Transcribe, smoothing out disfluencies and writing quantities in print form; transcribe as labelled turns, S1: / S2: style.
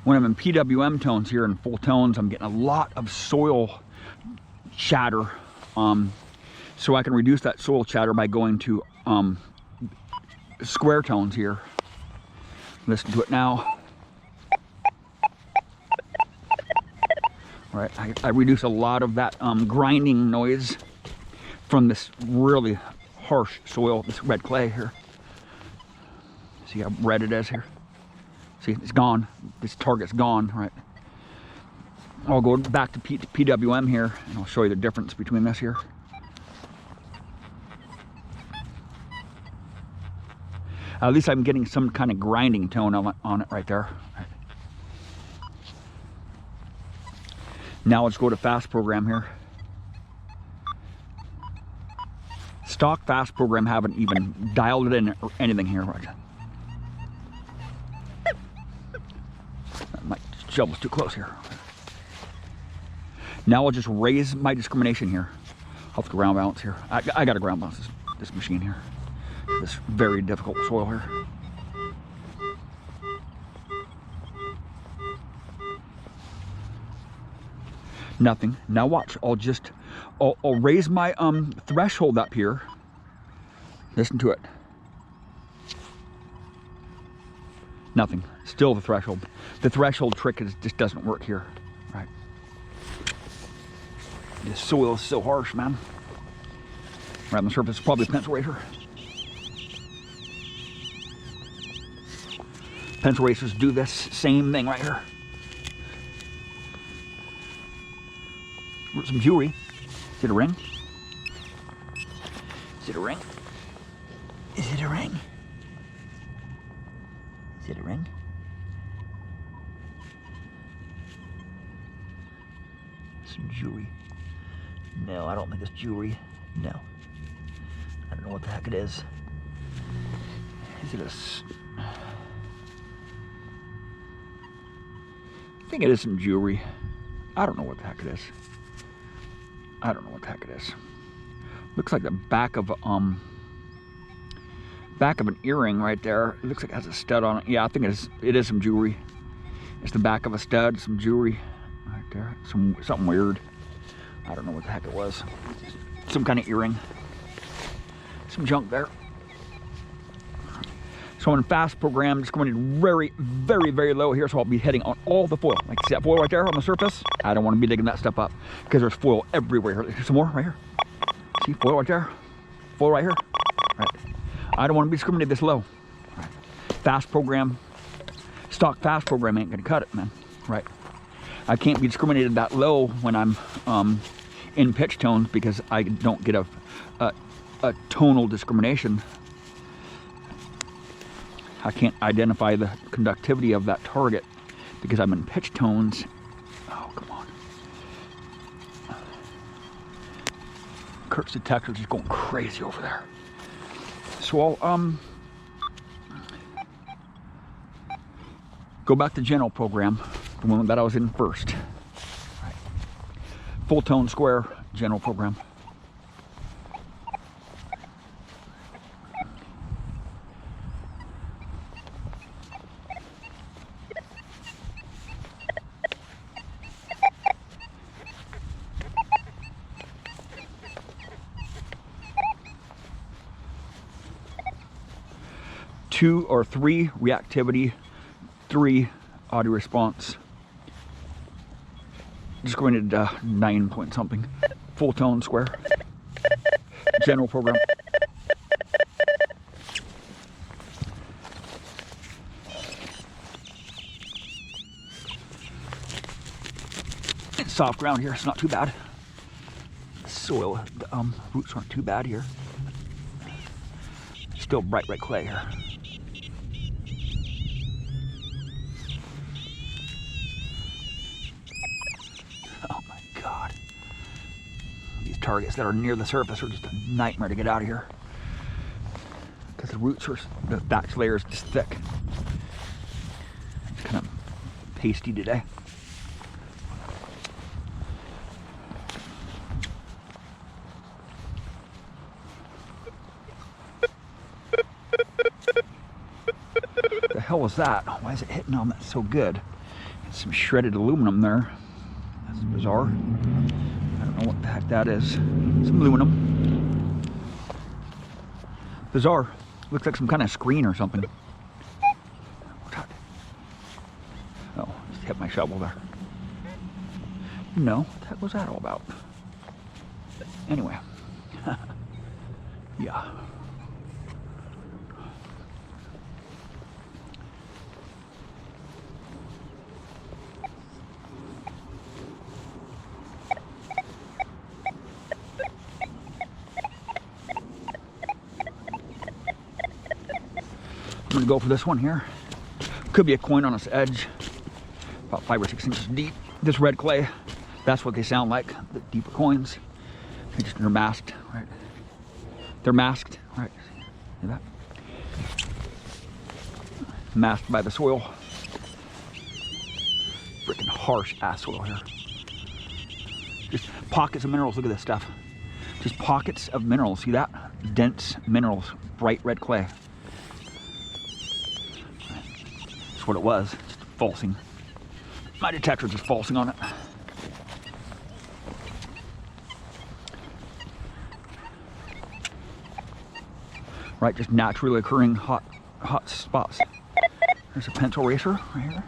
S1: when I'm in PWM tones here in full tones, I'm getting a lot of soil chatter. So I can reduce that soil chatter by going to square tones here. Listen to it now. All right, I reduce a lot of that grinding noise from this really harsh soil, this red clay here. See how red it is here? See, it's gone. This target's gone, right? I'll go back to PWM here, and I'll show you the difference between this here. At least I'm getting some kind of grinding tone on it right there. Now let's go to fast program here. Stock fast program, haven't even dialed it in or anything here. Right? My shovel's too close here. Now I'll just raise my discrimination here. I'll have to ground balance here. I got to ground balance this machine here. This very difficult soil here. Nothing. Now watch. I'll raise my threshold up here. Listen to it. Nothing. Still the threshold. The threshold trick just doesn't work here. Right. This soil is so harsh, man. Right on the surface, probably a pencil eraser. Pencil erasers do this same thing right here. Some jewelry. Is it a ring? Is it a ring? Is it a ring? Is it a ring? Some jewelry. No, I don't think it's jewelry. No. I don't know what the heck it is. Is it a... I think it is some jewelry. I don't know what the heck it is. I don't know what the heck it is. Looks like the back of an earring right there. It looks like it has a stud on it. Yeah, I think it is some jewelry. It's the back of a stud, some jewelry right there. Something weird. I don't know what the heck it was. Some kind of earring. Some junk there. So in fast program, just going very, very, very low here. So I'll be hitting on all the foil. Like, see that foil right there on the surface? I don't want to be digging that stuff up because there's foil everywhere. Here's some more right here. See, foil right there. Foil right here. Right. I don't want to be discriminated this low. Right. Fast program, stock fast program ain't gonna cut it, man. Right. I can't be discriminated that low when I'm in pitch tones because I don't get a tonal discrimination. I can't identify the conductivity of that target because I'm in pitch tones. Oh, come on. Kurt's detector's just going crazy over there. So I'll go back to general program, the one that I was in first. Right. Full tone square general program. Two or three reactivity, 3 audio response. Just going to 9 point something. Full tone square. General program. It's soft ground here, it's not too bad. Soil, the roots aren't too bad here. Still bright red clay here. Targets that are near the surface are just a nightmare to get out of here because the roots are, the thatch layer is just thick. It's kind of pasty today. The hell was that? Why is it hitting on that so good? Some shredded aluminum there. That's bizarre. I don't know what the heck that is. Some aluminum. Bizarre. Looks like some kind of screen or something. What's that? Oh, just hit my shovel there. No, what the heck was that all about? Anyway. Yeah. I'm gonna go for this one here. Could be a coin on its edge, about 5 or 6 inches deep. This red clay, that's what they sound like, the deeper coins. They're masked, right? They're masked, right? See that? Masked by the soil. Freaking harsh ass soil here. Just pockets of minerals, look at this stuff. Just pockets of minerals, see that? Dense minerals, bright red clay. That's what it was, just falsing. My detector just falsing on it. Right, just naturally occurring hot spots. There's a pencil eraser right here.